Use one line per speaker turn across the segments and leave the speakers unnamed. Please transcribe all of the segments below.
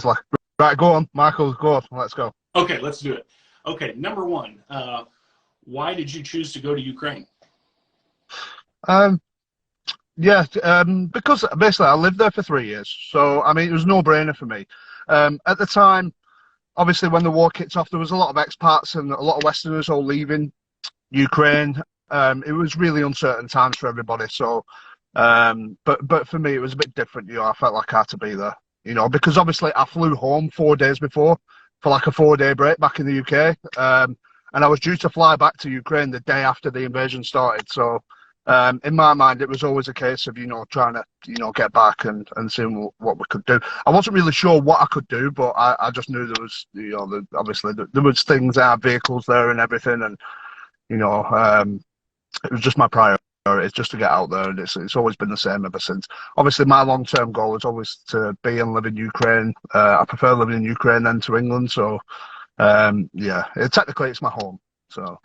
Honestly. Right, go on, Michael, go on, let's go.
Okay, let's do it. Okay, number one, why did you choose to go to Ukraine?
Um, yeah, because basically I lived there for 3 years, so I mean it was no brainer for me. At the time, obviously when the war kicked off, there was a lot of expats and a lot of Westerners all leaving Ukraine. It was really uncertain times for everybody. So, but for me, it was a bit different. You know, I felt like I had to be there. You know, because obviously I flew home 4 days before for like a 4 day break back in the UK, and I was due to fly back to Ukraine the day after the invasion started. So, in my mind, it was always a case of trying to get back and seeing what we could do. I wasn't really sure what I could do, but I just knew there was obviously there was things, our vehicles there and everything, and you know. It was just my priority, it's just to get out there, and it's always been the same ever since. Obviously, my long-term goal is always to be and live in Ukraine. I prefer living in Ukraine than to England, so yeah, technically it's my home. So,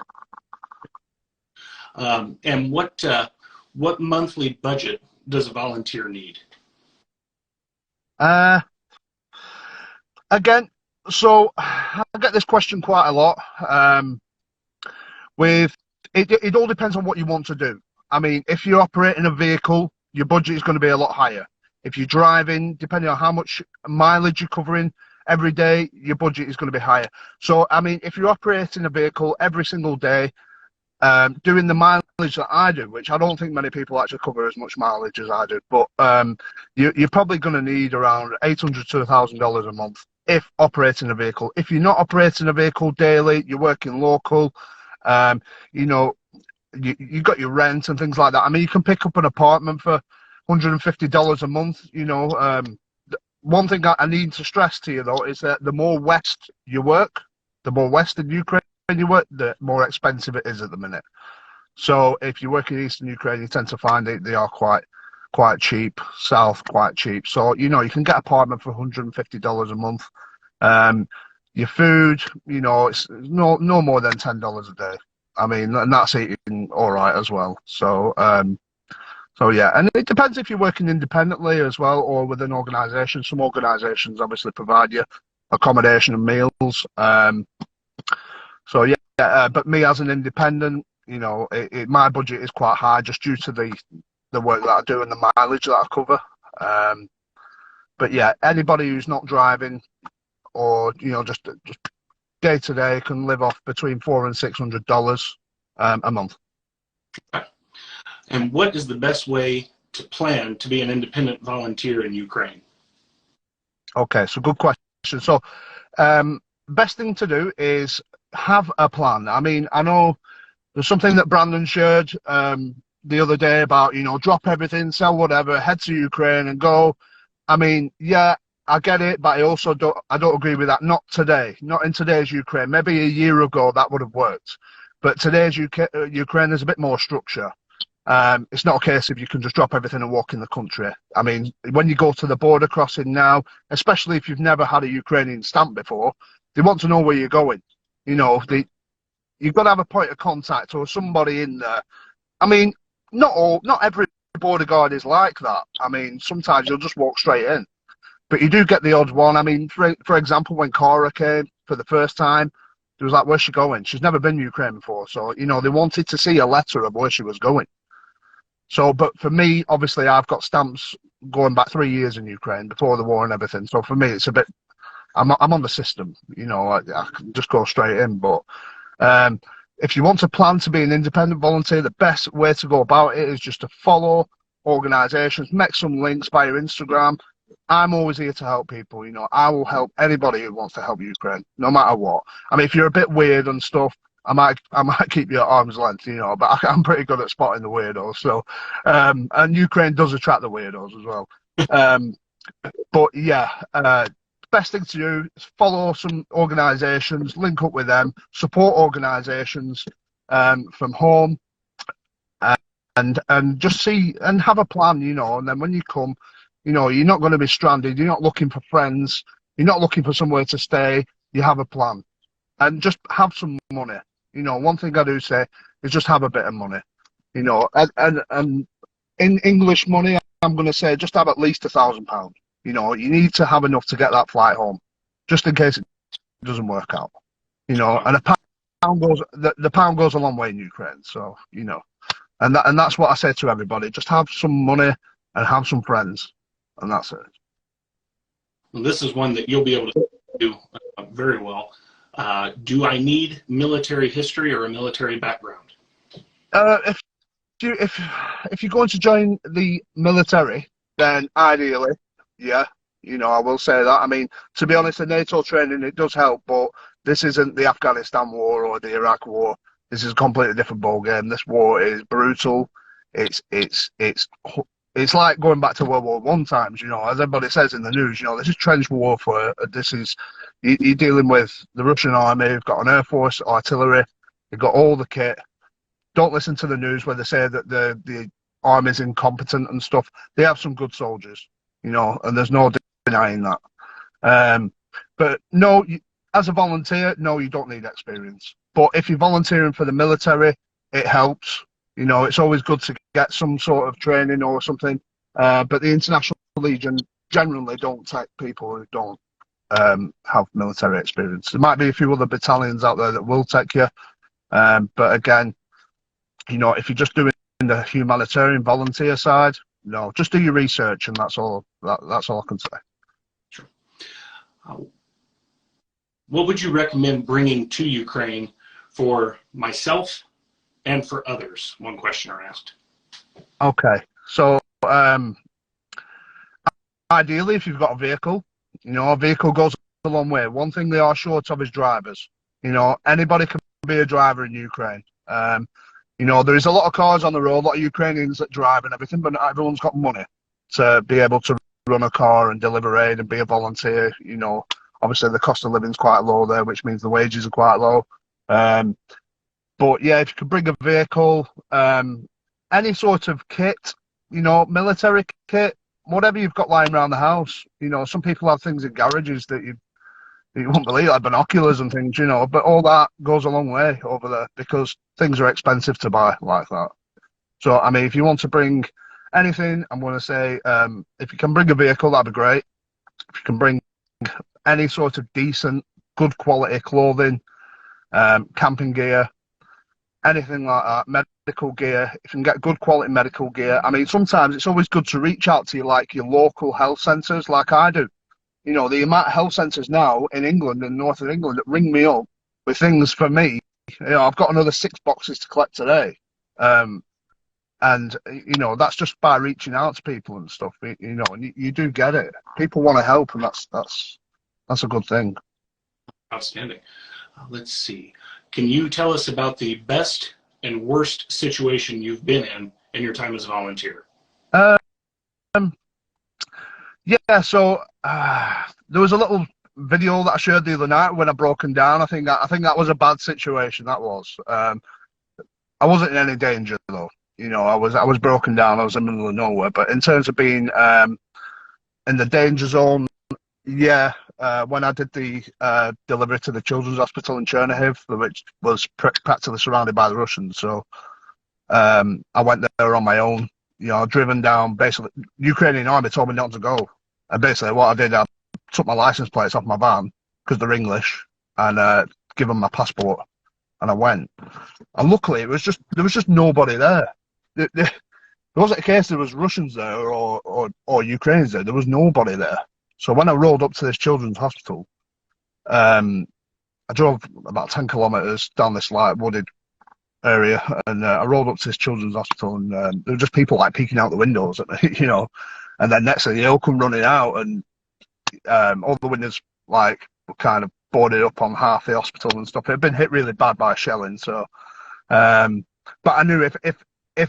and what monthly budget does a volunteer need?
Again, so I get this question quite a lot. With it all depends on what you want to do. I mean, if you're operating a vehicle, your budget is going to be a lot higher. If you're driving, depending on how much mileage you're covering every day, your budget is going to be higher. So, I mean, if you're operating a vehicle every single day, doing the mileage that I do, which I don't think many people actually cover as much mileage as I do, but you're probably going to need around $800 to $1,000 a month if operating a vehicle. If you're not operating a vehicle daily, you're working local, you know, you got your rent and things like that. I mean, you can pick up an apartment for $150 a month. You know, one thing I need to stress to you though is that the more west you work, the more west in Ukraine you work, the more expensive it is at the minute. So if you work in eastern Ukraine, you tend to find they are quite cheap. South quite cheap. So you can get an apartment for $150 a month. Your food, it's no more than $10 a day. I mean, and that's eating all right as well. So, so yeah, and it depends if you're working independently as well or with an organisation. Some organisations obviously provide you accommodation and meals. So yeah, but me as an independent, my budget is quite high just due to the work that I do and the mileage that I cover. But yeah, anybody who's not driving, or just day to day, can live off between $400 and $600 a month.
And what is the best way to plan to be an independent volunteer in Ukraine?
Okay, so good question. So best thing to do is have a plan. I mean, I know there's something that Brandon shared the other day about drop everything, sell whatever, head to Ukraine and go. I mean, yeah, I get it, but I don't agree with that. Not today, not in today's Ukraine. Maybe a year ago that would have worked, but today's Ukraine, there's a bit more structure. It's not a case of you can just drop everything and walk in the country. I mean, when you go to the border crossing now, especially if you've never had a Ukrainian stamp before, they want to know where you're going. You've got to have a point of contact or somebody in there. I mean, not every border guard is like that. I mean, sometimes you'll just walk straight in. But you do get the odd one. I mean, for example, when Cora came for the first time, it was like, where's she going? She's never been to Ukraine before. So, they wanted to see a letter of where she was going. So, but for me, obviously, I've got stamps going back 3 years in Ukraine before the war and everything. So for me, it's a bit, I'm on the system, I can just go straight in. But if you want to plan to be an independent volunteer, the best way to go about it is just to follow organisations, make some links via Instagram. I'm always here to help people. I will help anybody who wants to help Ukraine, no matter what. I mean, if you're a bit weird and stuff, I might keep you at arm's length, but I'm pretty good at spotting the weirdos. So, and Ukraine does attract the weirdos as well. But yeah, best thing to do is follow some organisations, link up with them, support organisations from home, and just see and have a plan, and then when you come, you're not going to be stranded. You're not looking for friends. You're not looking for somewhere to stay. You have a plan. And just have some money. One thing I do say is just have a bit of money. And in English money, I'm going to say just have at least £1,000. You know, you need to have enough to get that flight home, just in case it doesn't work out. You know, and the pound goes a long way in Ukraine. So, you know, and that's what I say to everybody: just have some money and have some friends, and that's it.
Well, this is one that you'll be able to do very well. Do I need military history or a military background?
If you're going to join the military, then ideally, yeah, you know, I will say that. I mean, to be honest, the NATO training, it does help, but this isn't the Afghanistan war or the Iraq war. This is a completely different ballgame. This war is brutal. It's like going back to World War One times, you know, as everybody says in the news, you know, this is trench warfare. This is, you're dealing with the Russian army, you've got an air force, artillery, you've got all the kit. Don't listen to the news where they say that the army's incompetent and stuff. They have some good soldiers, you know, and there's no denying that. But no, as a volunteer, no, you don't need experience. But if you're volunteering for the military, it helps. You know, it's always good to get some sort of training or something. But the International Legion generally don't take people who don't have military experience. There might be a few other battalions out there that will take you. But again, you know, if you're just doing the humanitarian volunteer side, no, just do your research, and that's all. That's all I can say.
Sure. What would you recommend bringing to Ukraine for myself and for others? One questioner asked.
Okay, so ideally, if you've got a vehicle, you know, a vehicle goes a long way. One thing they are short of is drivers. You know, anybody can be a driver in Ukraine. You know, there is a lot of cars on the road, a lot of Ukrainians that drive and everything, but not everyone's got money to be able to run a car and deliver aid and be a volunteer. You know, obviously the cost of living is quite low there, which means the wages are quite low. But yeah, if you could bring a vehicle, any sort of kit, you know, military kit, whatever you've got lying around the house. You know, some people have things in garages that you won't believe, like binoculars and things, you know, but all that goes a long way over there because things are expensive to buy like that. So, I mean, if you want to bring anything, I'm going to say, if you can bring a vehicle, that'd be great. If you can bring any sort of decent, good quality clothing, camping gear, anything like that, medical gear, if you can get good quality medical gear. I mean, sometimes it's always good to reach out to your local health centres like I do. You know, the amount of health centres now in England and north of England that ring me up with things for me. You know, I've got another 6 boxes to collect today. And, you know, that's just by reaching out to people and stuff, you know, and you do get it. People want to help, and that's a good thing.
Outstanding. Let's see. Can you tell us about the best and worst situation you've been in your time as a volunteer?
Yeah, so there was a little video that I shared the other night when I broken down. I think that was a bad situation. That was. I wasn't in any danger though. You know, I was broken down. I was in the middle of nowhere. But in terms of being in the danger zone, yeah. When I did the delivery to the children's hospital in Chernihiv, which was practically surrounded by the Russians, so I went there on my own. You know, driven down. Basically, Ukrainian army told me not to go, and basically what I did, I took my license plates off my van because they're English, and give them my passport, and I went. And luckily, there was just nobody there. There wasn't a case there was Russians there or Ukrainians there. There was nobody there. So when I rolled up to this children's hospital, I drove about 10 kilometres down this like wooded area, and I rolled up to this children's hospital, and there were just people like peeking out the windows at me, you know. And then next thing, they all come running out, and all the windows like were kind of boarded up on half the hospital and stuff. It had been hit really bad by shelling, so. But I knew if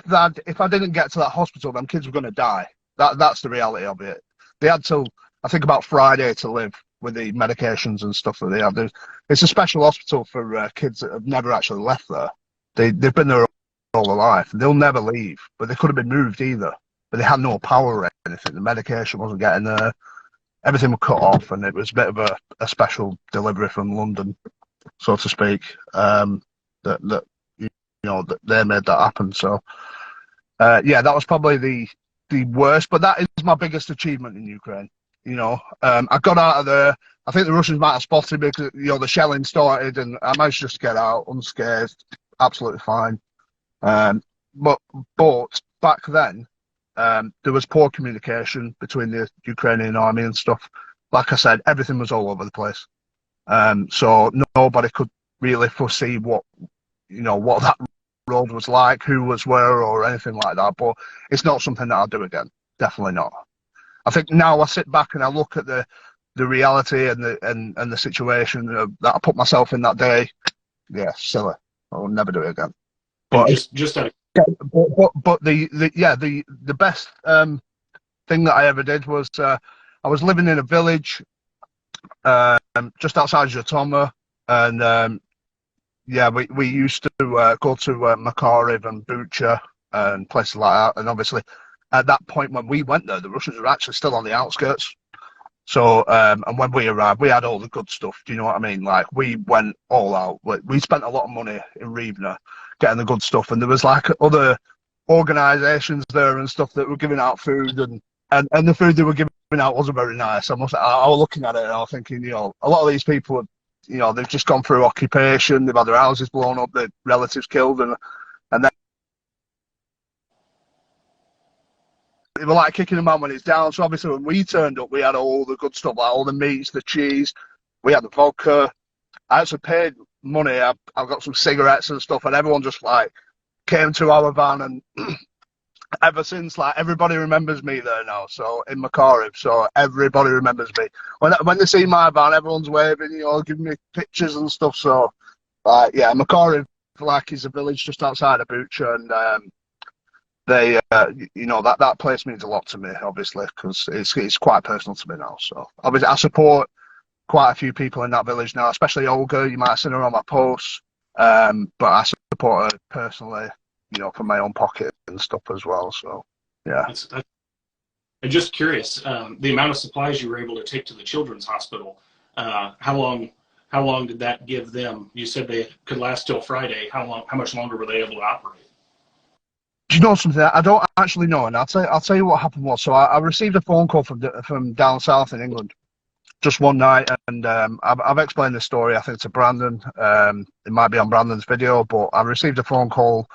I didn't get to that hospital, them kids were going to die. That's the reality of it. They had till I think about Friday to live with the medications and stuff that they have. It's a special hospital for kids that have never actually left there. They've been there all their life. They'll never leave, but they could have been moved either. But they had no power or anything. The medication wasn't getting there. Everything was cut off, and it was a bit of a special delivery from London, so to speak. That you know that they made that happen. So yeah, that was probably the worst. But that is my biggest achievement in Ukraine. I got out of there. I think the Russians might have spotted me because, the shelling started, and I managed just to get out unscathed, absolutely fine. Um, but back then, there was poor communication between the Ukrainian army and stuff. Like I said, everything was all over the place. So nobody could really foresee what that road was like, who was where, or anything like that. But it's not something that I'll do again. Definitely not. I think now I sit back and I look at the reality and the situation that I put myself in that day. Yeah, silly. I will never do it again.
But just out of
but the best thing that I ever did was I was living in a village just outside Zhytomyr, and we used to go to Makariv and Bucha and places like that. And obviously, at that point when we went there, the Russians were actually still on the outskirts. So, and when we arrived, we had all the good stuff. Do you know what I mean? Like, we went all out. We spent a lot of money in Rivne getting the good stuff. And there was like other organisations there and stuff that were giving out food, and the food they were giving out wasn't very nice. I was looking at it and I was thinking, a lot of these people, they've just gone through occupation, they've had their houses blown up, their relatives killed, and then they were like kicking him out when he's down. So obviously when we turned up, we had all the good stuff, like all the meats, the cheese, we had the vodka. I actually paid money. I got some cigarettes and stuff, and everyone just like came to our van, and ever since, like, everybody remembers me there now. So in Makariv, so everybody remembers me. When they see my van, everyone's waving, giving me pictures and stuff. So Makariv, like, is a village just outside of Bucha, and they, that place means a lot to me, obviously, because it's quite personal to me now. So obviously, I support quite a few people in that village now, especially Olga. You might have seen her on my posts, but I support her personally, from my own pocket and stuff as well. So yeah.
I'm just curious, the amount of supplies you were able to take to the children's hospital. How long did that give them? You said they could last till Friday. How much longer were they able to operate?
Do you know something? I don't actually know, and I'll tell you what happened was. So I received a phone call from down south in England just one night, and I've explained this story, I think, to Brandon. It might be on Brandon's video, but I received a phone call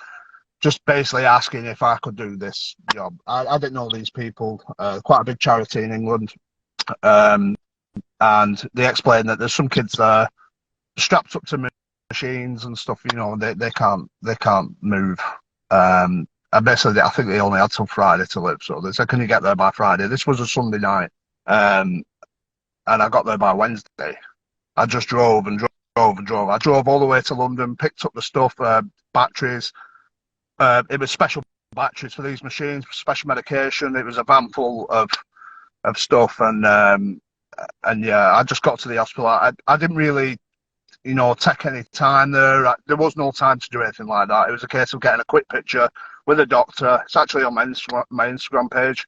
just basically asking if I could do this job. I didn't know these people. Quite a big charity in England, and they explained that there's some kids there strapped up to machines and stuff. They can't move. And basically, I think they only had till Friday to live. So they said, "Can you get there by Friday?" This was a Sunday night, and I got there by Wednesday. I just drove and drove and drove. I drove all the way to London, picked up the stuff, batteries. It was special batteries for these machines, special medication. It was a van full of stuff, and yeah, I just got to the hospital. I didn't really, take any time there. There was no time to do anything like that. It was a case of getting a quick picture with a doctor. It's actually on my Instagram page.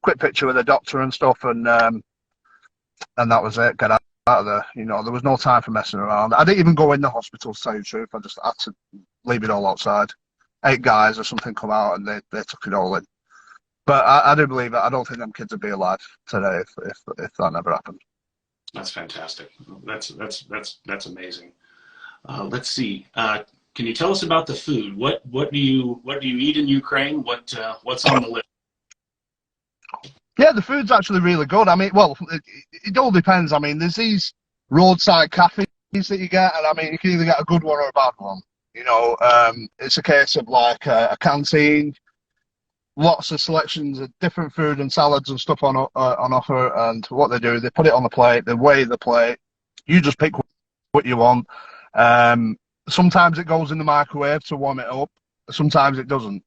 Quick picture with a doctor and stuff, and that was it. Get out of there. There was no time for messing around. I didn't even go in the hospital, to tell you the truth. I just had to leave it all outside. 8 guys or something come out, and they took it all in. But I do believe it. I don't think them kids would be alive today if that never happened.
That's fantastic. That's amazing. Let's see. Can you tell us about the food? What do you eat in Ukraine? What's on the list?
Yeah, the food's actually really good. I mean, well, it all depends. I mean, there's these roadside cafes that you get, and I mean, you can either get a good one or a bad one. It's a case of like a canteen, lots of selections of different food and salads and stuff on offer. And what they do, they put it on the plate, they weigh the plate. You just pick what you want. Sometimes it goes in the microwave to warm it up. Sometimes it doesn't.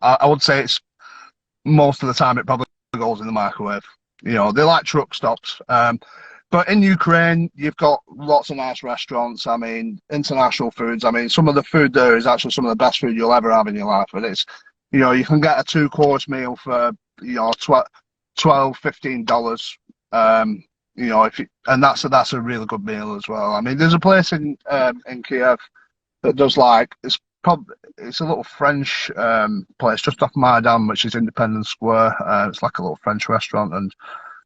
I would say it's most of the time it probably goes in the microwave. They like truck stops. But in Ukraine, you've got lots of nice restaurants. I mean, international foods. I mean, some of the food there is actually some of the best food you'll ever have in your life. And it's, you can get a 2-course meal for, $12, $15. And that's a really good meal as well. I mean, there's a place in Kiev that does it's a little French place just off Maidan, which is Independence Square. It's like a little French restaurant, and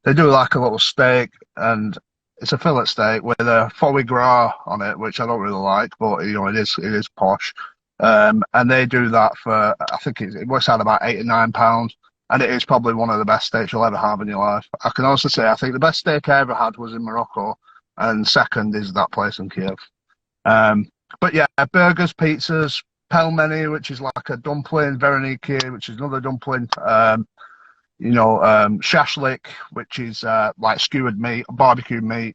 they do like a little steak, and it's a fillet steak with a foie gras on it, which I don't really like, but you know it is posh. And they do that for I think it works out about £8 or £9, and it is probably one of the best steaks you'll ever have in your life. I can also say I think the best steak I ever had was in Morocco, and second is that place in Kiev. But yeah, burgers, pizzas, pelmeni, which is like a dumpling, vereniki, which is another dumpling. Shashlik, which is like skewered meat, barbecue meat,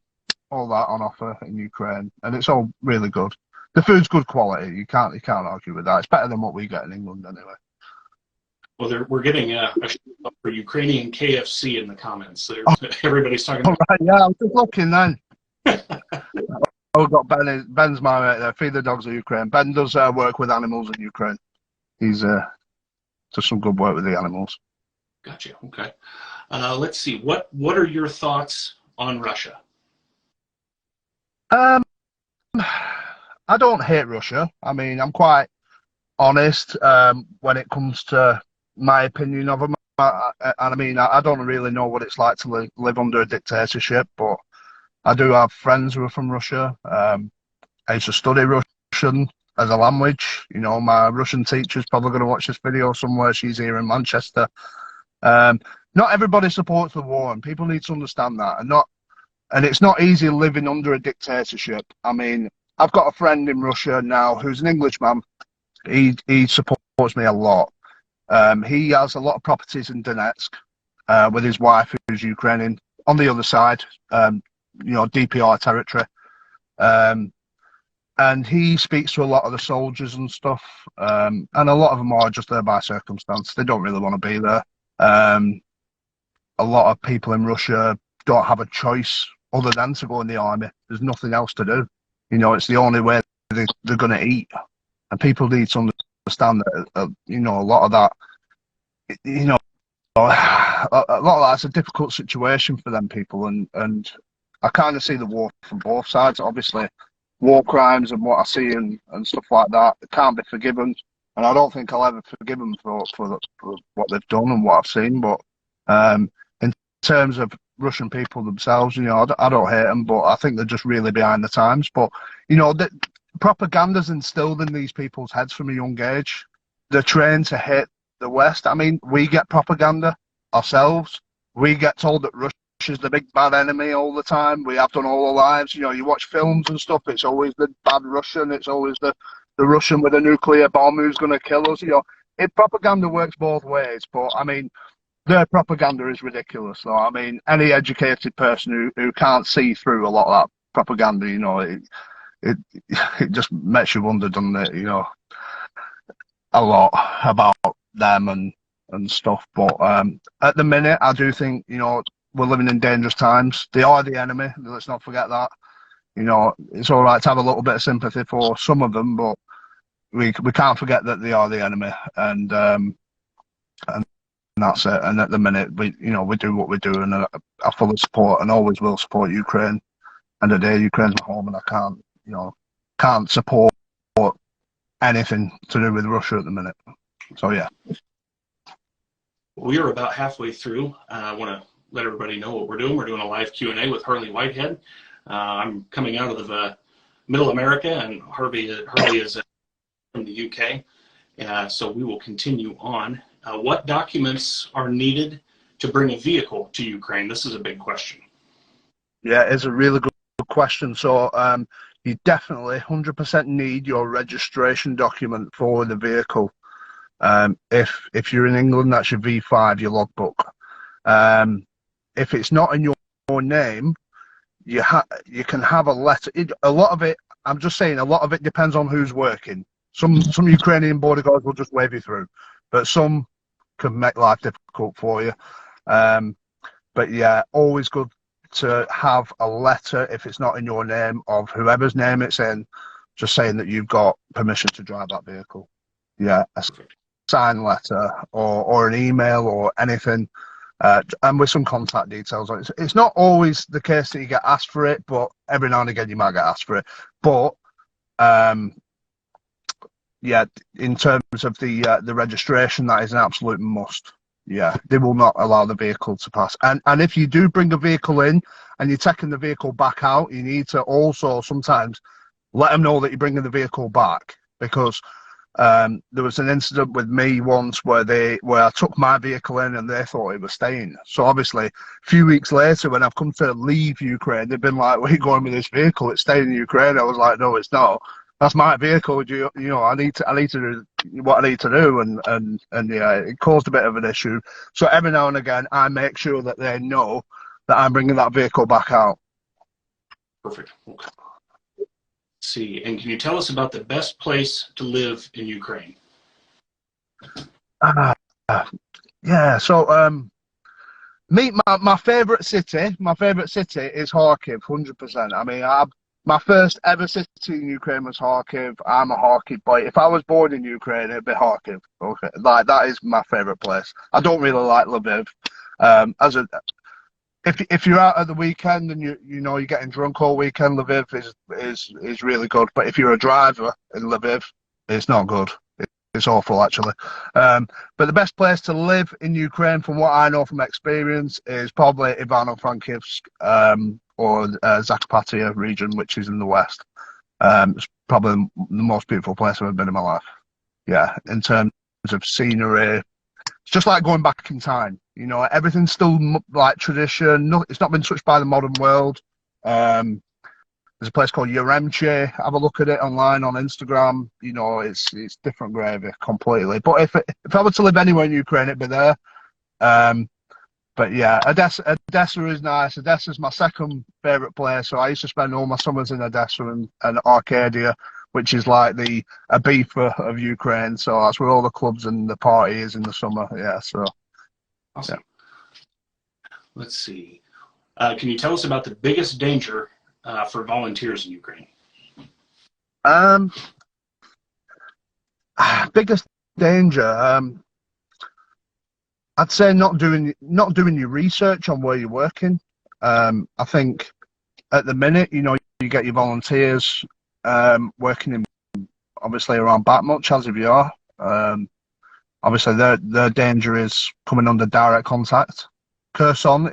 all that on offer in Ukraine, and it's all really good. The food's good quality. You can't argue with that. It's better than what we get in England anyway.
Well, we're getting a shout out for Ukrainian KFC in the comments. Everybody's talking about.
Right, yeah, I was just looking then. Oh, got Ben's my mate there. Feed the Dogs of Ukraine. Ben does work with animals in Ukraine. He's does some good work with the animals.
Gotcha. Okay. Let's see. What are your thoughts on Russia?
I don't hate Russia. I mean, I'm quite honest when it comes to my opinion of them. I mean, I don't really know what it's like to live under a dictatorship, but I do have friends who are from Russia. I used to study Russian as a language. You know, my Russian teacher's probably going to watch this video somewhere. She's here in Manchester. Not everybody supports the war, and people need to understand that. And it's not easy living under a dictatorship. I mean, I've got a friend in Russia now who's an Englishman. He supports me a lot. He has a lot of properties in Donetsk with his wife, who's Ukrainian, on the other side, DPR territory. And he speaks to a lot of the soldiers and stuff. And a lot of them are just there by circumstance. They don't really want to be there. A lot of people in Russia don't have a choice other than to go in the army. There's nothing else to do. You know, it's the only way they're going to eat. And people need to understand that, a lot of that, a lot of that's a difficult situation for them people. And I kind of see the war from both sides. Obviously, war crimes and what I see and stuff like that, it can't be forgiven. And I don't think I'll ever forgive them for what they've done and what I've seen. But in terms of Russian people themselves, I don't hate them, but I think they're just really behind the times. But, the propaganda's instilled in these people's heads from a young age. They're trained to hate the West. I mean, we get propaganda ourselves. We get told that Russia's the big bad enemy all the time. We have done all our lives. You watch films and stuff, it's always the bad Russian. It's always the Russian with a nuclear bomb who's going to kill us. Propaganda works both ways, but I mean, their propaganda is ridiculous. So I mean, any educated person who can't see through a lot of that propaganda, it just makes you wonder, doesn't it? A lot about them and stuff. But at the minute, I do think we're living in dangerous times. They are the enemy. Let's not forget that. It's all right to have a little bit of sympathy for some of them, but we can't forget that they are the enemy, and that's it. And at the minute, we do what we do, and I fully support and always will support Ukraine. And today, Ukraine's my home, and I can't support anything to do with Russia at the minute. So yeah.
We are about halfway through. I want to let everybody know what we're doing. We're doing a live Q&A with Harley Whitehead. I'm coming out of Middle America, and Harley is from the UK. So we will continue on. What documents are needed to bring a vehicle to Ukraine? This is a big question.
Yeah, it's a really good question. So you definitely 100% need your registration document for the vehicle. If you're in England, that's your V5, your logbook. If it's not in your name, you can have a letter. A lot of it, I'm just saying, a lot of it depends on who's working. Some Ukrainian border guards will just wave you through, but some can make life difficult for you. But yeah, always good to have a letter, if it's not in your name, of whoever's name it's in, just saying that you've got permission to drive that vehicle. Yeah, a signed letter or an email or anything. And with some contact details on it. It's not always the case that you get asked for it, but every now and again you might get asked for it. But yeah, in terms of the registration, that is an absolute must. Yeah, they will not allow the vehicle to pass. And if you do bring a vehicle in and you're taking the vehicle back out, you need to also sometimes let them know that you're bringing the vehicle back, because there was an incident with me once where I took my vehicle in and they thought it was staying. So obviously, a few weeks later, when I've come to leave Ukraine, they've been like, "Where are you going with this vehicle? It's staying in Ukraine." I was like, "No, it's not. That's my vehicle. I need to do what I need to do." And yeah, it caused a bit of an issue. So every now and again, I make sure that they know that I'm bringing that vehicle back out.
Perfect. Okay. Let's see, and can you tell us about the best place to live in Ukraine?
Uh, yeah. So my favorite city is Kharkiv, 100%. I mean, my first ever city in Ukraine was Kharkiv. I'm a Kharkiv boy. If I was born in Ukraine, it'd be Kharkiv. Okay, like that is my favorite place. I don't really like Lviv. If you're out at the weekend and you're getting drunk all weekend, Lviv is really good. But if you're a driver in Lviv, it's not good. It's awful, actually. But the best place to live in Ukraine, from what I know from experience, is probably Ivano-Frankivsk or Zakarpattia region, which is in the west. It's probably the most beautiful place I've ever been in my life. Yeah, in terms of scenery, it's just like going back in time. Everything's still like tradition. No, it's not been touched by the modern world. There's a place called Yaremche. Have a look at it online on Instagram. It's different gravy completely. But if I were to live anywhere in Ukraine, it'd be there. But yeah, Odessa is nice. Odessa is my second favorite place. So I used to spend all my summers in Odessa and Arcadia, which is like the Ibiza of Ukraine. So that's where all the clubs and the party is in the summer. Yeah. So.
Awesome. Yeah. Let's see. Can you tell us about the biggest danger for volunteers in Ukraine?
Biggest danger. I'd say not doing your research on where you're working. I think at the minute, you get your volunteers working in obviously around Bakhmut, as if you are. Obviously, their danger is coming under direct contact. Kherson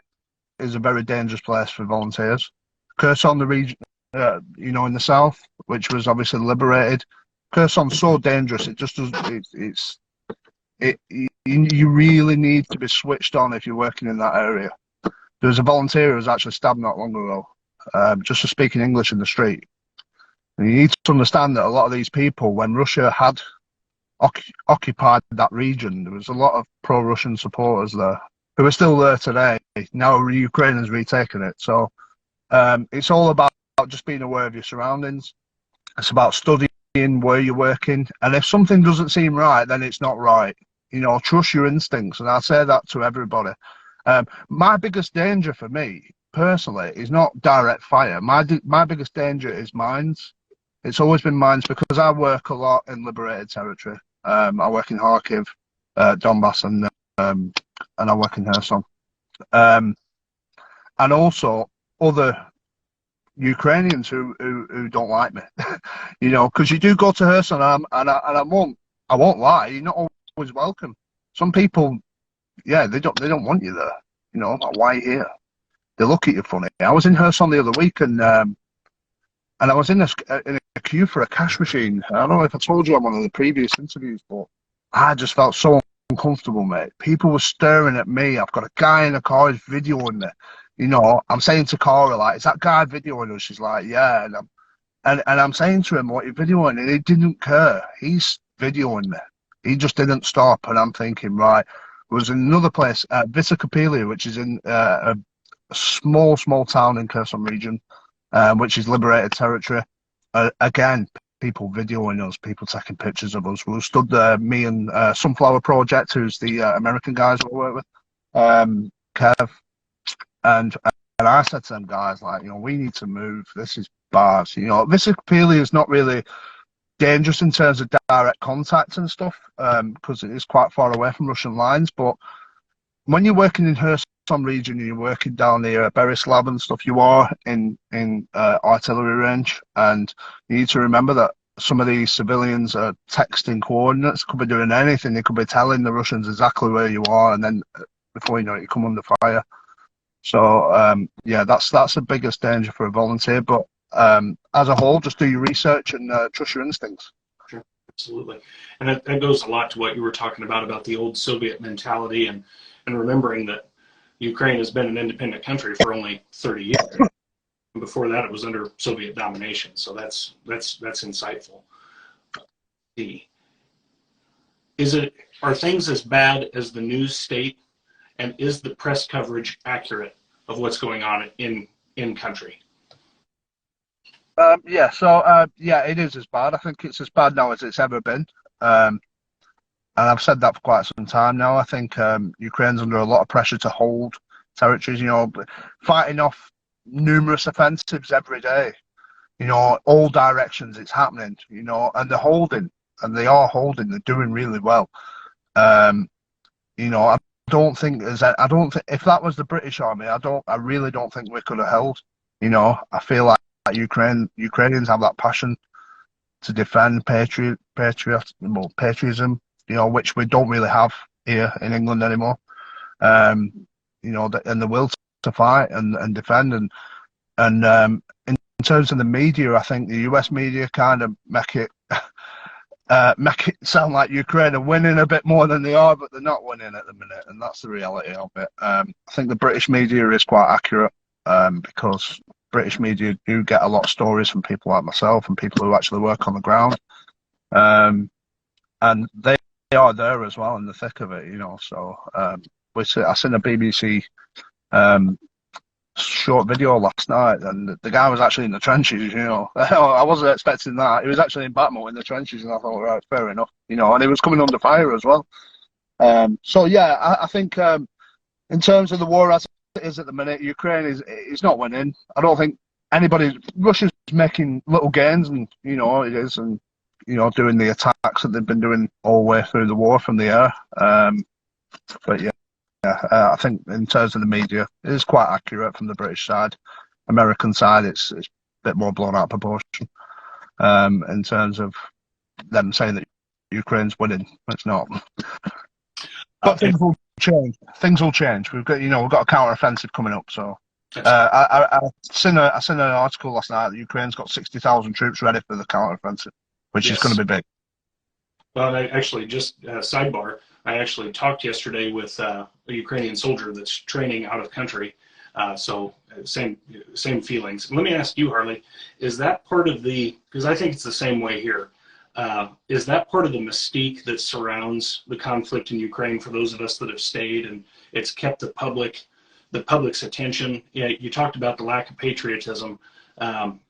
is a very dangerous place for volunteers. Kherson, the region, in the south, which was obviously liberated. Kherson's so dangerous. It just does. You really need to be switched on if you're working in that area. There was a volunteer who was actually stabbed not long ago, just for speaking English in the street. And you need to understand that a lot of these people, when Russia had occupied that region, there was a lot of pro-Russian supporters there who are still there today. Now Ukraine has retaken it. So it's all about just being aware of your surroundings. It's about studying where you're working. And if something doesn't seem right, then it's not right. Trust your instincts. And I say that to everybody. My biggest danger for me, personally, is not direct fire. My biggest danger is mines. It's always been mines, because I work a lot in liberated territory. I work in Kharkiv, Donbass, and I work in Kherson. And also other Ukrainians who don't like me, because you do go to Kherson, and I won't lie, you're not always welcome. Some people, yeah, they don't want you there. Like, why are you here? They look at you funny. I was in Kherson the other week, and I was in a queue for a cash machine. I don't know if I told you on one of the previous interviews, but I just felt so uncomfortable, mate. People were staring at me. I've got a guy in the car who's videoing me. I'm saying to Cara, like, is that guy videoing us? She's like, yeah. And I'm saying to him, what are you videoing? And he didn't care. He's videoing me. He just didn't stop. And I'm thinking, right, there was another place, Visokopilya, which is in a small town in Kherson region, which is liberated territory. Again, people videoing us, people taking pictures of us. We stood there, me and Sunflower Project, who's the American guys we work with, Kev, and I said to them guys, like, we need to move. This is bad. Visokopilya is not really dangerous in terms of direct contact and stuff, because it is quite far away from Russian lines. But when you're working in Kherson region, you're working down near Berislav and stuff, you are in artillery range, and you need to remember that some of these civilians are texting coordinates, could be doing anything. They could be telling the Russians exactly where you are, and then before you know it, you come under fire. So yeah, that's the biggest danger for a volunteer. But as a whole, just do your research and trust your instincts.
Sure, absolutely. And that goes a lot to what you were talking about the old Soviet mentality, and remembering that Ukraine has been an independent country for only 30 years. Before that, it was under Soviet domination. So that's insightful. Are things as bad as the news state, and is the press coverage accurate of what's going on in country?
Yeah, so yeah, it is as bad. I think it's as bad now as it's ever been. And I've said that for quite some time now. I think Ukraine's under a lot of pressure to hold territories, you know, fighting off numerous offensives every day, you know, all directions it's happening, you know, and they're holding, and they are holding, they're doing really well. You know, I don't think if that was the British army, I really don't think we could have held, you know. I feel like Ukrainians have that passion to defend patriotism, you know, which we don't really have here in England anymore. You know, and the will to fight and defend, and in terms of the media, I think the US media kind of make it sound like Ukraine are winning a bit more than they are, but they're not winning at the minute, and that's the reality of it. I think the British media is quite accurate, because British media do get a lot of stories from people like myself and people who actually work on the ground, and they are there as well in the thick of it, you know. So I seen a BBC short video last night, and the guy was actually in the trenches, you know. I wasn't expecting that. He was actually in Batmo in the trenches, and I thought, right, fair enough, you know, and he was coming under fire as well. So yeah, I think in terms of the war as it is at the minute, Ukraine is not winning. I don't think Russia's making little gains, and you know it is, and you know, doing the attacks that they've been doing all the way through the war from the air. But yeah, I think in terms of the media, it is quite accurate from the British side. American side, it's a bit more blown out of proportion. In terms of them saying that Ukraine's winning, it's not. But things will change. Things will change. We've got a counter-offensive coming up. So I seen an article last night that Ukraine's got 60,000 troops ready for the counter-offensive, which is going to be big.
Well, I actually just sidebar. I actually talked yesterday with a Ukrainian soldier that's training out of country. So same feelings. Let me ask you, Harley, is that part of because I think it's the same way here. Is that part of the mystique that surrounds the conflict in Ukraine for those of us that have stayed, and it's kept the public's attention? Yeah, you talked about the lack of patriotism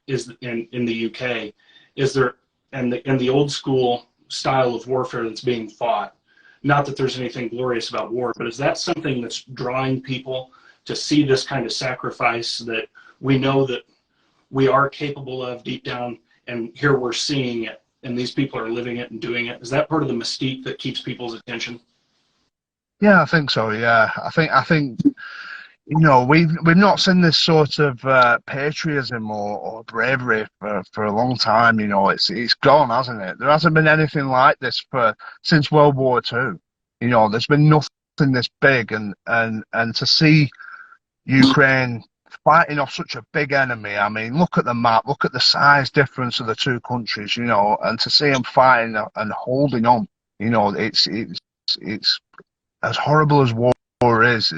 is in the UK. Is there and the old school style of warfare that's being fought? Not that there's anything glorious about war, but is that something that's drawing people to see this kind of sacrifice that we know that we are capable of deep down, and here we're seeing it, and these people are living it and doing it? Is that part of the mystique that keeps people's attention?
Yeah, I think so. Yeah, I think you know, we've not seen this sort of patriotism or bravery for a long time. You know, it's gone, hasn't it? There hasn't been anything like this since World War II. You know, there's been nothing this big, and to see Ukraine fighting off such a big enemy. I mean, look at the map, look at the size difference of the two countries. You know, and to see them fighting and holding on. You know, it's as horrible as war is.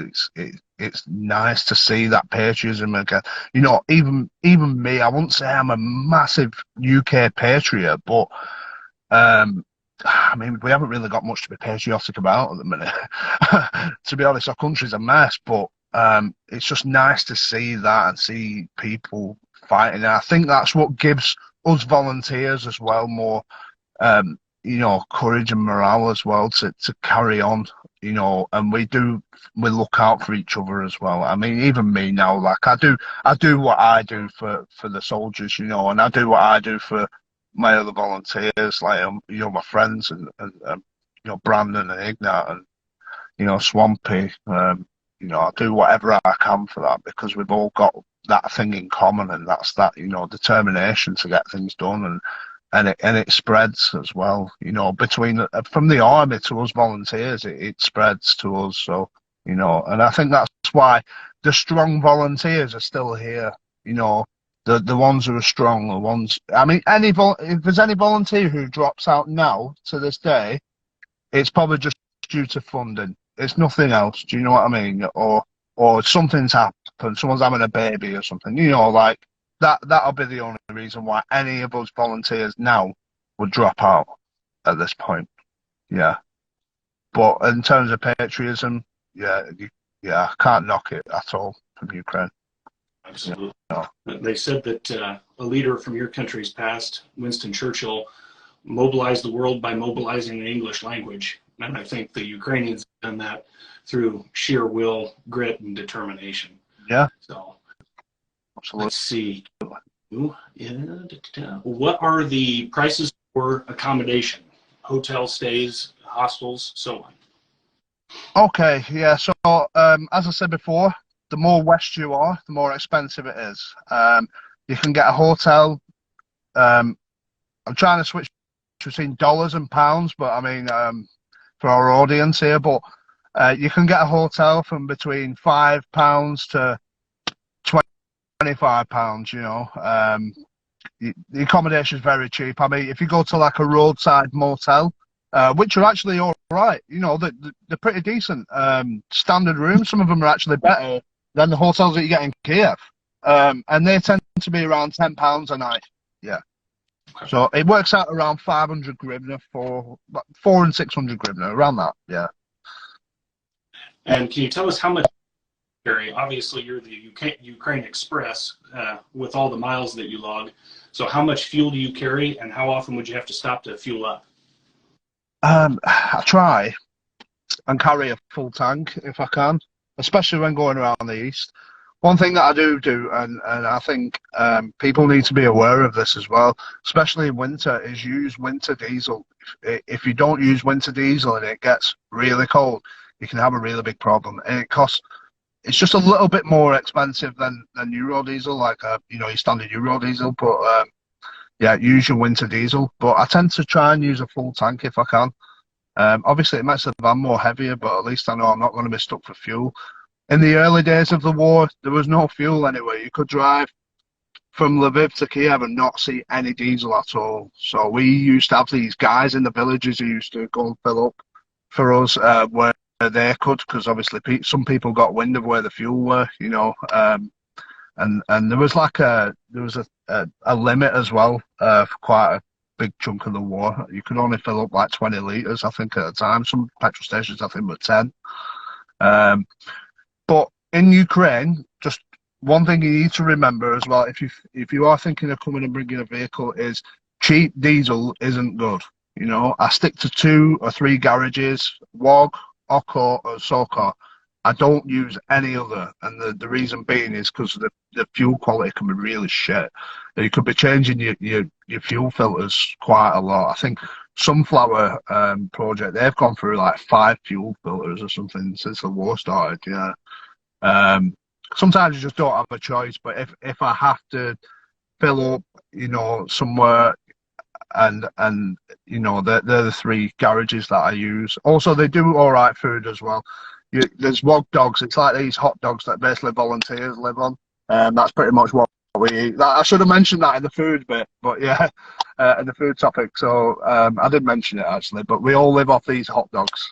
It's nice to see that patriotism again. You know, even me, I wouldn't say I'm a massive UK patriot, but I mean, we haven't really got much to be patriotic about at the minute. To be honest, our country's a mess, but it's just nice to see that and see people fighting. And I think that's what gives us volunteers as well more, you know, courage and morale as well to carry on. You know, and we look out for each other as well. I mean, even me now, like I do what I do for the soldiers, you know, and I do what I do for my other volunteers, like you know, my friends and you know, Brandon and Ignat and you know, Swampy. You know, I do whatever I can for that, because we've all got that thing in common, and that's that, you know, determination to get things done. and it spreads as well. You know, between from the army to us volunteers, it spreads to us. So you know, and I think that's why the strong volunteers are still here. You know, the ones who are strong, the ones. I mean, if there's any volunteer who drops out now to this day, it's probably just due to funding. It's nothing else. Do you know what I mean? Or something's happened. Someone's having a baby or something. You know, like that. That'll be the only reason why any of us volunteers now would drop out at this point. Yeah. But in terms of patriotism, yeah, yeah, I can't knock it at all from Ukraine.
Absolutely.
No.
They said that a leader from your country's past, Winston Churchill, mobilized the world by mobilizing the English language. And I think the Ukrainians have done that through sheer will, grit, and determination.
Yeah.
So
Absolutely.
let's see. What are the prices for accommodation? Hotel stays, hostels, so on.
Okay, yeah. So as I said before, the more west you are, the more expensive it is. You can get a hotel. I'm trying to switch between dollars and pounds, but I mean, for our audience here, but you can get a hotel from between £5 to £25. You know, the accommodation is very cheap. I mean, if you go to like a roadside motel, which are actually all right, you know, they're pretty decent. Standard rooms, some of them are actually better than the hotels that you get in Kiev, and they tend to be around £10 a night. Yeah. So it works out around 500 hryvnia for 400 and 600 hryvnia, around that. Yeah.
And can you tell us how much you carry? Obviously, you're the Ukraine Express with all the miles that you log. So how much fuel do you carry, and how often would you have to stop to fuel up?
I try and carry a full tank if I can, especially when going around the east. One thing that I do, and I think people need to be aware of this as well, especially in winter, is use winter diesel. If you don't use winter diesel and it gets really cold, you can have a really big problem. And it's just a little bit more expensive than Euro diesel, like you know, your standard Euro diesel. But yeah, use your winter diesel. But I tend to try and use a full tank if I can. Obviously, it makes the van more heavier, but at least I know I'm not going to be stuck for fuel. In the early days of the war, there was no fuel anyway. You could drive from Lviv to Kiev and not see any diesel at all. So we used to have these guys in the villages who used to go and fill up for us where they could, because obviously some people got wind of where the fuel were, you know. And there was like a limit as well for quite a big chunk of the war. You could only fill up like 20 litres, I think, at a time. Some petrol stations, I think, were 10. But in Ukraine, just one thing you need to remember as well, if you are thinking of coming and bringing a vehicle, is cheap diesel isn't good. You know, I stick to 2 or 3 garages, WOG, OCO, or SOCO. I don't use any other, and the reason being is because the fuel quality can be really shit. You could be changing your fuel filters quite a lot. I think Sunflower project, they've gone through like 5 fuel filters or something since the war started. Yeah. Sometimes you just don't have a choice, but if I have to fill up, you know, somewhere, and you know, they're the 3 garages that I use. Also, they do all right food as well. There's Wog Dogs. It's like these hot dogs that basically volunteers live on. That's pretty much what we eat. I should have mentioned that in the food bit, but yeah, in the food topic. So I did mention it actually, but we all live off these hot dogs.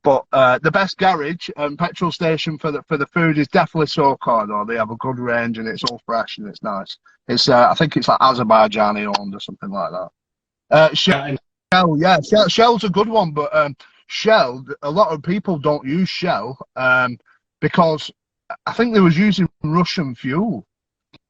But the best garage and petrol station for the food is definitely SOCO, though. They have a good range and it's all fresh and it's nice. It's I think it's like Azerbaijani owned or something like that. Shell, yeah, Shell's a good one, but Shell, a lot of people don't use Shell because I think they was using Russian fuel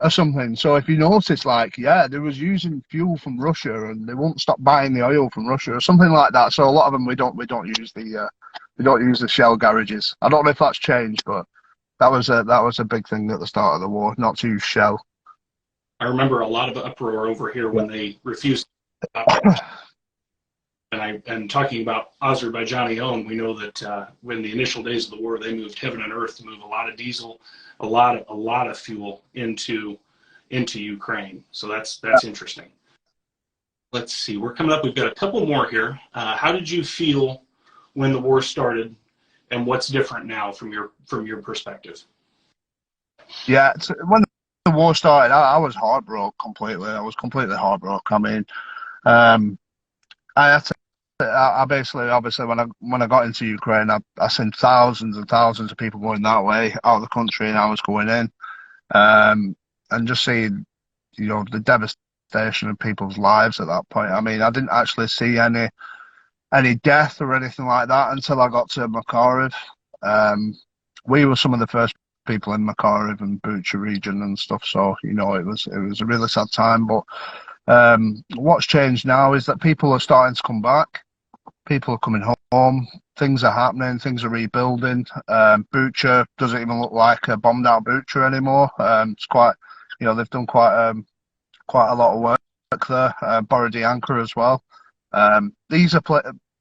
or something. So if you notice, like, yeah, they was using fuel from Russia and they won't stop buying the oil from Russia or something like that. So a lot of them we don't use the Shell garages. I don't know if that's changed, but that was a big thing at the start of the war, not to use Shell.
I remember a lot of uproar over here when they refused. And talking about Azerbaijani owned, we know that when the initial days of the war, they moved heaven and earth to move a lot of diesel, a lot of fuel into Ukraine. So that's interesting. let's see, we're coming up. We've got a couple more here. How did you feel when the war started, and what's different now from your perspective?
Yeah, when the war started, I was heartbroken completely. I was completely heartbroken. I mean, um, I had to. I basically, obviously, when I got into Ukraine, I seen thousands and thousands of people going that way out of the country, and I was going in, and just seeing, the devastation of people's lives at that point. I mean, I didn't actually see any death or anything like that until I got to Makariv. We were some of the first people in Makariv and Bucha region and stuff, so it was a really sad time. But what's changed now is that people are starting to come back. People are coming home. Things are happening. Things are rebuilding. Bucha doesn't even look like a bombed out Bucha anymore. It's quite, they've done quite a lot of work there. Borodianka as well. These are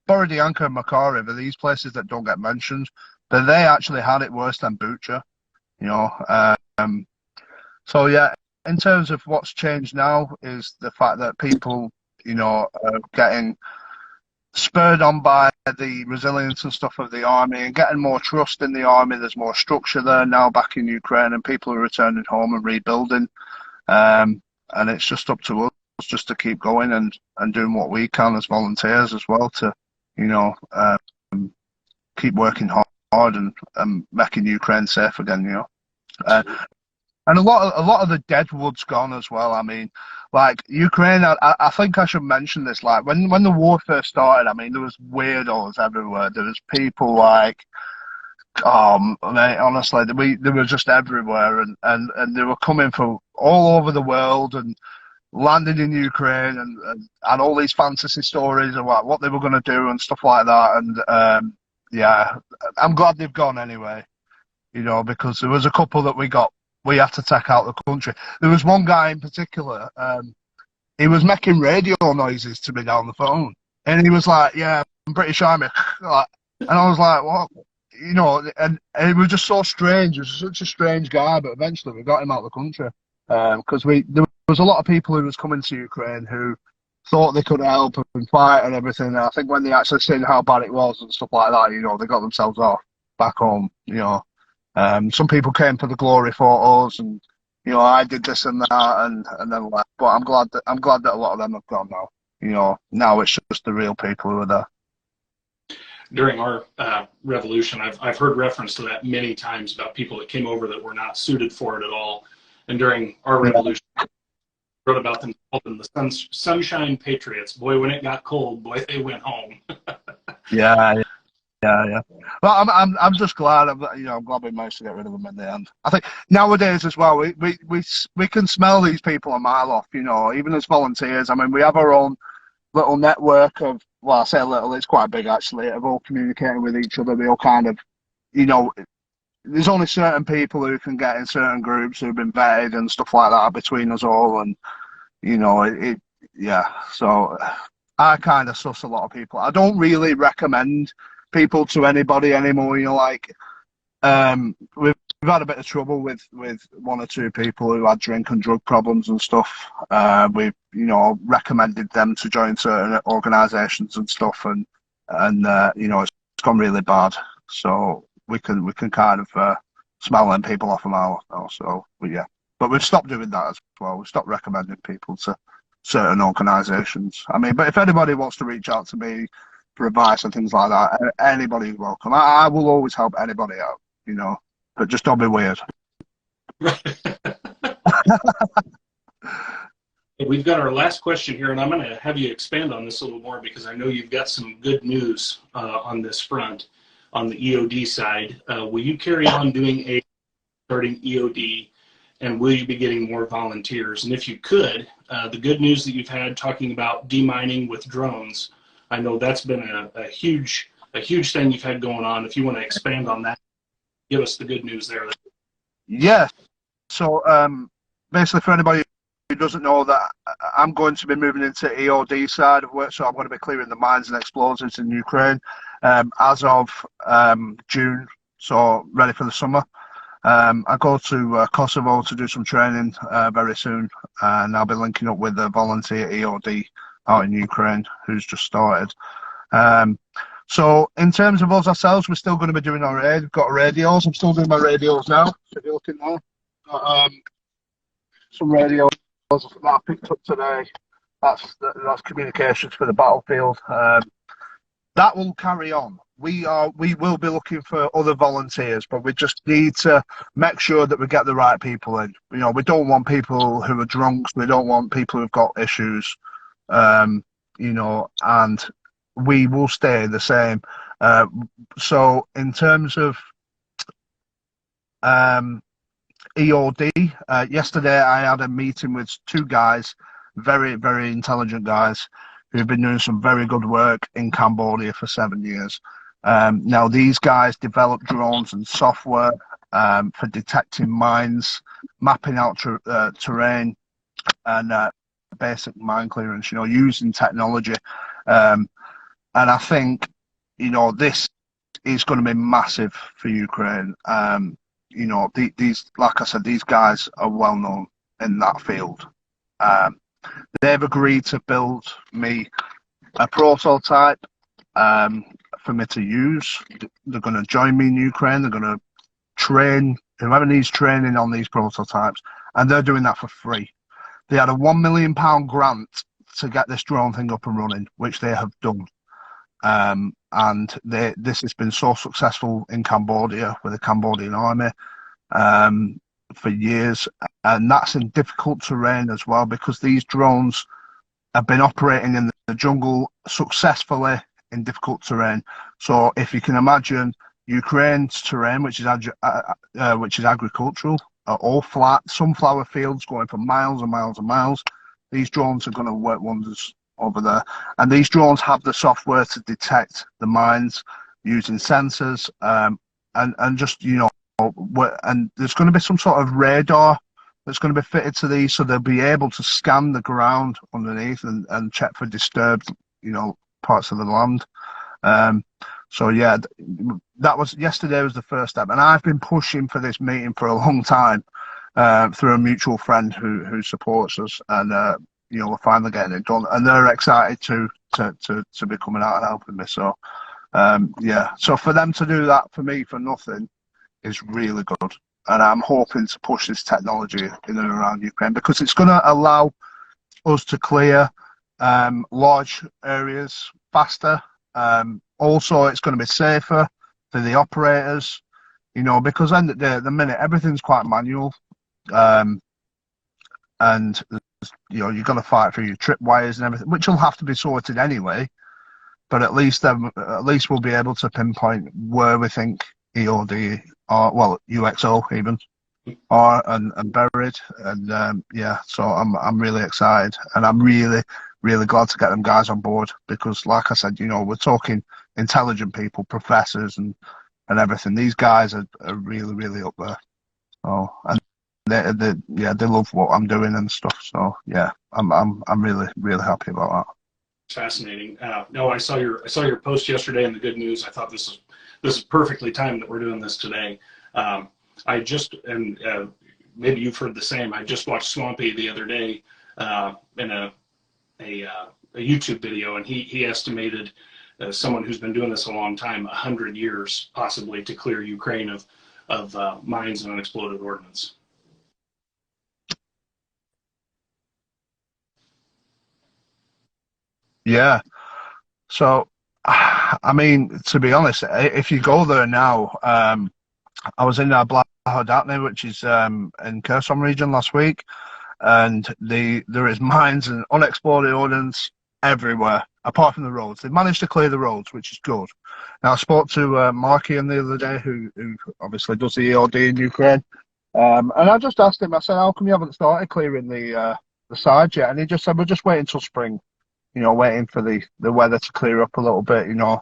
Borodianka and Makariv are these places that don't get mentioned, but they actually had it worse than Bucha. So yeah, in terms of what's changed now is the fact that people, are getting spurred on by the resilience and stuff of the army and getting more trust in the army. There's more structure there now back in Ukraine, and people are returning home and rebuilding. And it's just up to us just to keep going and doing what we can as volunteers as well to, keep working hard and making Ukraine safe again. And a lot of the dead wood's gone as well. I mean, like Ukraine, I think I should mention this. Like when the war first started, I mean, there was weirdos everywhere. There was people like, mate, honestly, they were just everywhere, and they were coming from all over the world and landed in Ukraine and all these fantasy stories of what they were going to do and stuff like that. And yeah, I'm glad they've gone anyway. Because there was a couple that we had to take out the country. There was one guy in particular, he was making radio noises to me down the phone. And he was like, yeah, I'm pretty shy, mate. And I was like, what? And it was just so strange. He was such a strange guy, but eventually we got him out of the country. Because there was a lot of people who was coming to Ukraine who thought they could help and fight and everything. And I think when they actually seen how bad it was and stuff like that, they got themselves off back home, Some people came for the glory photos, and I did this and that, and then left. But I'm glad that a lot of them have gone now. Now it's just the real people who are there.
During our revolution, I've heard reference to that many times about people that came over that were not suited for it at all. And during our revolution, I wrote about them, called them the Sunshine Patriots. Boy, when it got cold, boy, they went home.
Yeah. Well, I'm just glad. I'm glad we managed to get rid of them in the end. I think nowadays as well, we can smell these people a mile off. Even as volunteers. I mean, we have our own little network of. Well, I say little. It's quite big actually. Of all communicating with each other. We all kind of, there's only certain people who can get in certain groups who've been vetted and stuff like that between us all, and yeah. So I kind of suss a lot of people. I don't really recommend people to anybody anymore. We've had a bit of trouble with one or two people who had drink and drug problems and stuff. We've recommended them to join certain organisations and stuff, and it's gone really bad. So we can kind of smell them people off a mile now. So yeah, but we've stopped doing that as well. We've stopped recommending people to certain organisations. I mean, but if anybody wants to reach out to me for advice and things like that, anybody's welcome. I will always help anybody out, but just don't be weird.
We've got our last question here, and I'm going to have you expand on this a little more because I know you've got some good news on this front, on the EOD side. Will you carry on doing starting EOD, and will you be getting more volunteers? And if you could, the good news that you've had talking about demining with drones, I know that's been a huge thing you've had going on. If you want to expand on that, give us the good news there.
Yeah. So basically, for anybody who doesn't know, that I'm going to be moving into EOD side of work, so I'm going to be clearing the mines and explosives in Ukraine as of June, so ready for the summer. I go to Kosovo to do some training very soon, and I'll be linking up with the volunteer EOD out in Ukraine, who's just started. So in terms of us ourselves, we're still going to be doing our radio. We've got radios. I'm still doing my radios now. So if you're looking there, got some radios that I picked up today. That's communications for the battlefield. That will carry on. We will be looking for other volunteers, but we just need to make sure that we get the right people in. You know, we don't want people who are drunks. We don't want people who've got issues. You know, and we will stay the same. So in terms of EOD, yesterday I had a meeting with two guys, very, very intelligent guys, who've been doing some very good work in Cambodia for 7 years. Now, these guys develop drones and software for detecting mines, mapping out terrain, and basic mine clearance, you know, using technology. And I think, you know, this is going to be massive for Ukraine. You know, these, like I said, these guys are well known in that field. They've agreed to build me a prototype for me to use. They're going to join me in Ukraine. They're going to train whoever needs training on these prototypes, and they're doing that for free. They had a £1 million grant to get this drone thing up and running, which they have done. And this has been so successful in Cambodia with the Cambodian army for years, and that's in difficult terrain as well, because these drones have been operating in the jungle successfully in difficult terrain. So if you can imagine Ukraine's terrain, which is agricultural, are all flat, sunflower fields going for miles and miles and miles. These drones are going to work wonders over there. And these drones have the software to detect the mines using sensors, and just, you know, and there's going to be some sort of radar that's going to be fitted to these, so they'll be able to scan the ground underneath and check for disturbed, you know, parts of the land. So yeah, that was, yesterday was the first step, and I've been pushing for this meeting for a long time through a mutual friend who supports us, and you know, we're finally getting it done, and they're excited to be coming out and helping me. So yeah, so for them to do that for me for nothing is really good, and I'm hoping to push this technology in and around Ukraine, because it's going to allow us to clear large areas faster. Also, it's going to be safer for the operators, you know, because at the minute everything's quite manual, and you know, you've got to fight through your tripwires and everything, which will have to be sorted anyway. But at least we'll be able to pinpoint where we think EOD or, well, UXO even are and buried. And yeah, so I'm really excited, and I'm really glad to get them guys on board, because like I said, you know, we're talking intelligent people, professors and everything. These guys are really up there. Oh, and they love what I'm doing and stuff. So yeah, I'm really happy about that.
Fascinating. No, I saw your post yesterday and the good news. I thought this is perfectly timed that we're doing this today. I just, and maybe you've heard the same, I just watched Swampy the other day in a YouTube video, and he estimated, someone who's been doing this a long time, 100 years possibly to clear Ukraine of mines and unexploded ordnance.
Yeah. So, I mean, to be honest, if you go there now, I was in Blahodatny, which is in Kherson region last week, and there is mines and unexploded ordnance everywhere, apart from the roads. They've managed to clear the roads, which is good. Now, I spoke to Markian the other day, who obviously does the EOD in Ukraine, and I just asked him, I said, how come you haven't started clearing the sides yet? And he just said, we're just waiting till spring, you know, waiting for the weather to clear up a little bit. You know,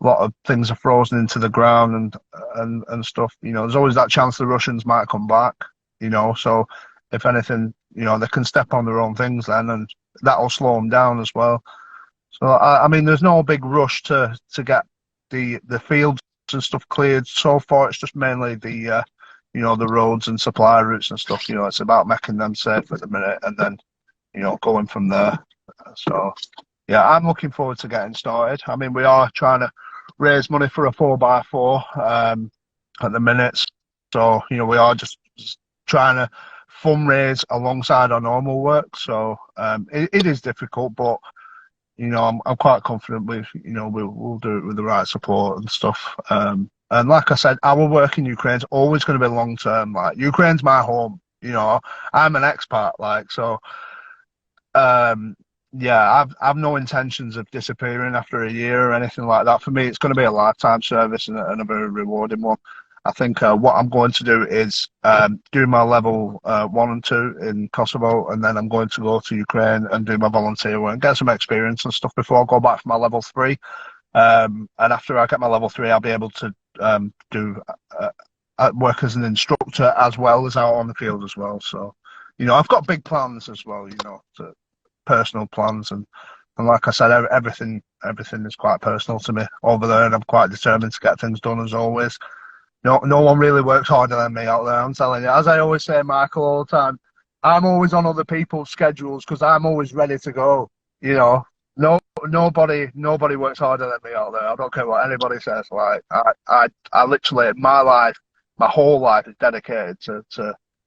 a lot of things are frozen into the ground and stuff. You know, there's always that chance the Russians might come back, you know, so if anything, you know, they can step on their own things then, and that'll slow them down as well. So I mean, there's no big rush to get the fields and stuff cleared. So far, it's just mainly the the roads and supply routes and stuff. It's about making them safe at the minute, and then going from there. So yeah, I'm looking forward to getting started. I mean, we are trying to raise money for a 4x4 at the minute. So, we are just trying to fundraise alongside our normal work. So it is difficult, but I'm quite confident we'll do it with the right support and stuff. And like I said, our work in Ukraine is always going to be long term. Like, Ukraine's my home. I'm an expat. Like, so yeah, I've no intentions of disappearing after a year or anything like that. For me, it's going to be a lifetime service and a very rewarding one. I think what I'm going to do is do my level 1 and 2 in Kosovo, and then I'm going to go to Ukraine and do my volunteer work and get some experience and stuff before I go back for my level 3. And after I get my level 3, I'll be able to do work as an instructor as well as out on the field as well. So, I've got big plans as well, personal plans, and like I said, everything is quite personal to me over there, and I'm quite determined to get things done as always. No one really works harder than me out there, I'm telling you. As I always say, Michael, all the time, I'm always on other people's schedules because I'm always ready to go. Nobody works harder than me out there. I don't care what anybody says. Like, I literally, my life, my whole life is dedicated to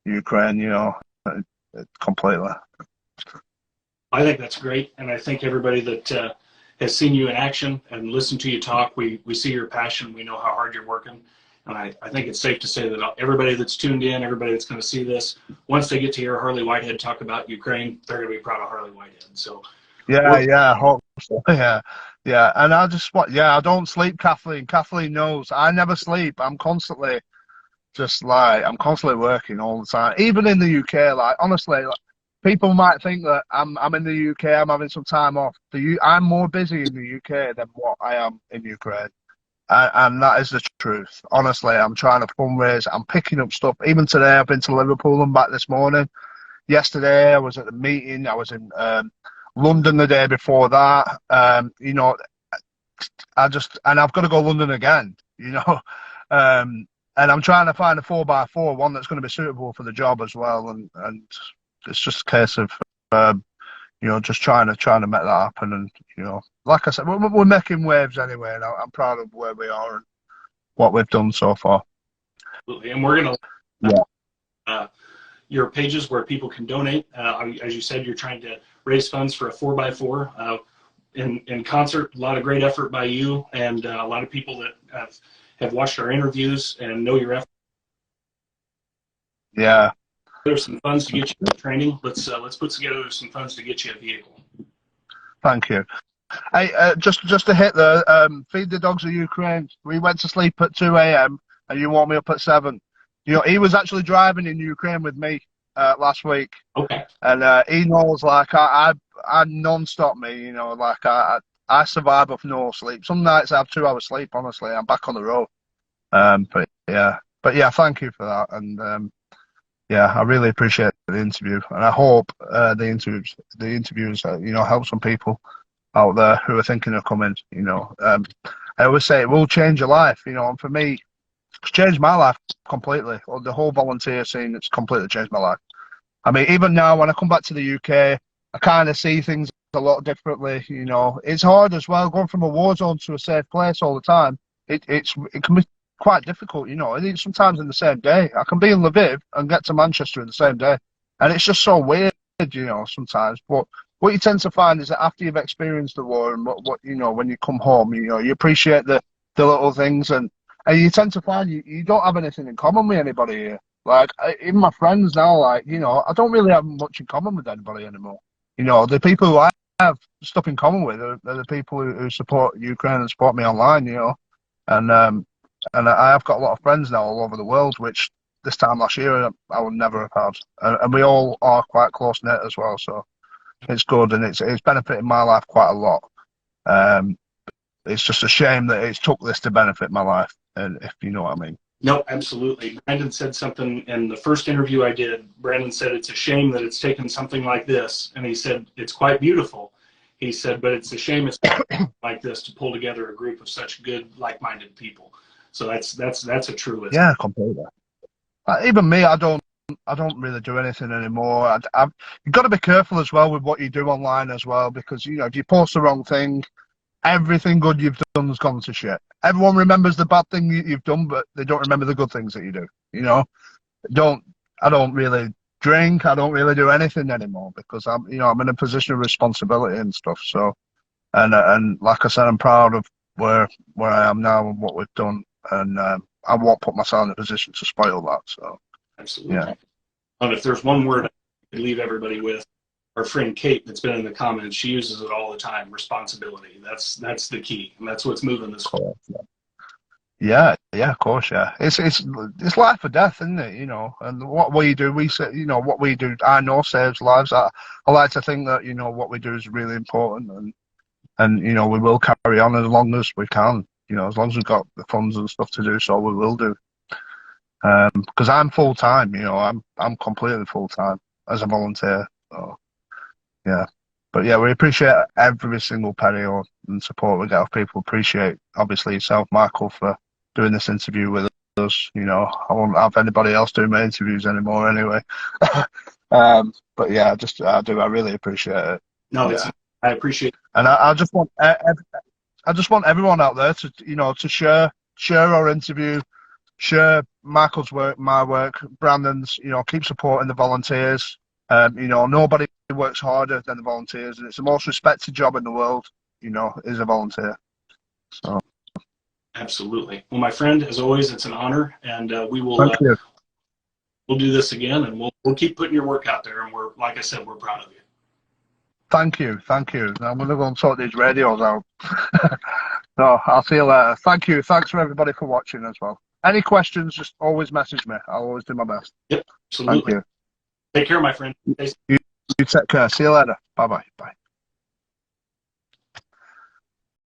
Ukraine. Completely.
I think that's great, and I think everybody that has seen you in action and listened to you talk, we see your passion. We know how hard you're working. And I think it's safe to say that everybody that's tuned in, everybody that's going to see this, once they get to hear Harley Whitehead talk about Ukraine, they're going to be proud of Harley Whitehead. So,
yeah, hope so. Yeah. And I don't sleep, Kathleen. Kathleen knows I never sleep. I'm constantly working all the time, even in the UK. Like, honestly, like, people might think that I'm in the UK, I'm having some time off. I'm more busy in the UK than what I am in Ukraine. And that is the truth. Honestly, I'm trying to fundraise. I'm picking up stuff. Even today, I've been to Liverpool and back this morning. Yesterday, I was at the meeting. I was in London the day before that. And I've got to go to London again. And I'm trying to find a 4x4, one that's going to be suitable for the job as well. And it's just a case of just trying to make that happen. And like I said, we're making waves anyway, and I'm proud of where we are and what we've done so far.
Absolutely. And we're going to your pages where people can donate. As you said, you're trying to raise funds for a 4x4. In concert, a lot of great effort by you and a lot of people that have watched our interviews and know your effort.
Yeah.
There's some funds to get you the training. Let's put together some funds to get you a vehicle.
Thank you. Hey, just to hit feed the dogs of Ukraine. We went to sleep at 2 a.m. and you woke me up at 7. He was actually driving in Ukraine with me last week.
Okay.
And he knows, like, I non-stop me. Like, I survive off no sleep. Some nights I have 2 hours sleep. Honestly, I'm back on the road. But yeah, thank you for that. And yeah, I really appreciate the interview, and I hope the interviews help some people out there who are thinking of coming. I always say it will change your life. And for me, it's changed my life completely. The whole volunteer scene, it's completely changed my life. I mean, even now when I come back to the UK, I kind of see things a lot differently. It's hard as well going from a war zone to a safe place all the time. It can be quite difficult, sometimes in the same day. I can be in Lviv and get to Manchester in the same day. And it's just so weird, sometimes. But what you tend to find is that after you've experienced the war and what when you come home, you appreciate the little things, and you tend to find you don't have anything in common with anybody here. Like, even my friends now, like, I don't really have much in common with anybody anymore. The people who I have stuff in common with are the people who support Ukraine and support me online, And I have got a lot of friends now all over the world, which this time last year I would never have had. And we all are quite close-knit as well, so it's good, and it's benefited my life quite a lot. It's just a shame that it's took this to benefit my life, if you know what I mean.
No, absolutely. Brandon said something in the first interview I did. Brandon said it's a shame that it's taken something like this, and he said it's quite beautiful. He said, but it's a shame it's like this to pull together a group of such good, like-minded people. So that's a truism.
Yeah, completely. Even me, I don't really do anything anymore. You've got to be careful as well with what you do online as well, because if you post the wrong thing, everything good you've done has gone to shit. Everyone remembers the bad thing you've done, but they don't remember the good things that you do. Don't I don't really drink. I don't really do anything anymore because I'm in a position of responsibility and stuff. So and like I said, I'm proud of where I am now and what we've done, and I won't put myself in a position to spoil that. So
Absolutely.
yeah.
And if there's one word I could leave everybody with, our friend Kate that's been in the comments, she uses it all the time. Responsibility. That's the key, and that's what's moving this.
Cool. Yeah, of course, yeah. It's life or death, isn't it? And what we do, we say, what we do, I know saves lives. I like to think that what we do is really important, and we will carry on as long as we can. As long as we've got the funds and stuff to do so, we will do. Because I'm full time. I'm completely full time as a volunteer. So yeah. But yeah, we appreciate every single penny and support we get off people. Appreciate, obviously, yourself, Michael, for doing this interview with us. I won't have anybody else doing my interviews anymore anyway. But yeah, I really appreciate it.
No,
yeah.
I appreciate it.
And I just want everyone out there to share our interview, share Michael's work, my work, Brandon's. Keep supporting the volunteers. Nobody works harder than the volunteers, and it's the most respected job in the world. Is a volunteer. So
absolutely. Well, my friend, as always, it's an honor, and we will.
Thank you.
We'll do this again, and we'll keep putting your work out there. And like I said, we're proud of you.
Thank you. I'm going to go and sort these radios out. No, I'll see you later. Thank you. Thanks for everybody for watching as well. Any questions, just always message me. I'll always do my best.
Yep, absolutely.
Thank you.
Take care, my friend.
You take care. See you later. Bye-bye. Bye.